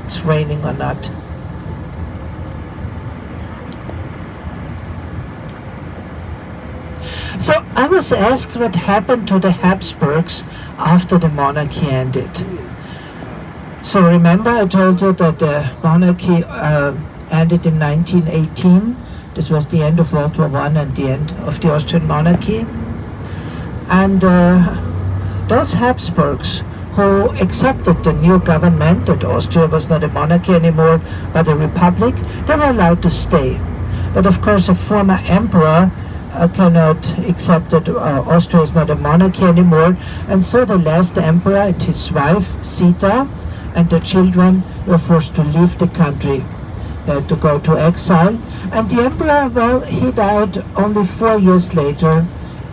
it's raining or not. So I was asked what happened to the Habsburgs after the monarchy ended. So remember I told you that the monarchy ended in 1918. This was the end of World War I and the end of the Austrian monarchy. And those Habsburgs who accepted the new government, that Austria was not a monarchy anymore but a republic, they were allowed to stay. But of course a former emperor cannot accept that Austria is not a monarchy anymore, and so the last emperor and his wife Sita and the children were forced to leave the country, to go to exile. And the emperor, well, he died only 4 years later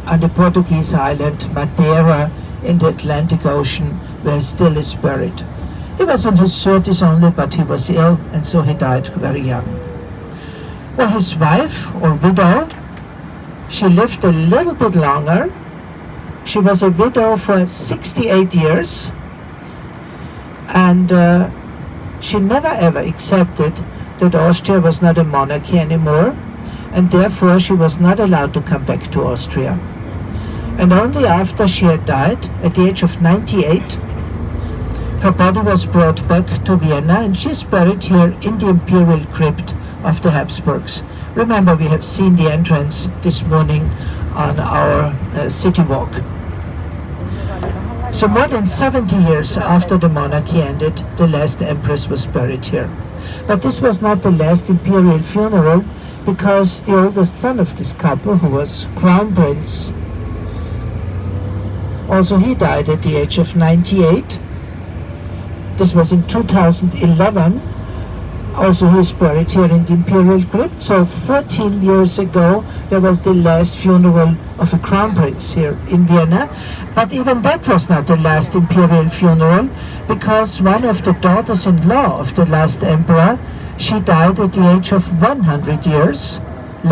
on the Portuguese island Madeira in the Atlantic Ocean, where he still is buried. He was in his 30s only, but he was ill, and so he died very young. Well, his wife, or widow, she lived a little bit longer. She was a widow for 68 years, and she never ever accepted that Austria was not a monarchy anymore, and therefore she was not allowed to come back to Austria. And only after she had died, at the age of 98, her body was brought back to Vienna, and she's buried here in the imperial crypt of the Habsburgs. Remember, we have seen the entrance this morning on our city walk. So more than 70 years after the monarchy ended, the last empress was buried here. But this was not the last imperial funeral, because the oldest son of this couple, who was crown prince, also he died at the age of 98. This was in 2011. Also, he is buried here in the imperial crypt. So 14 years ago, there was the last funeral of a crown prince here in Vienna. But even that was not the last imperial funeral, because one of the daughters-in-law of the last emperor, she died at the age of 100 years.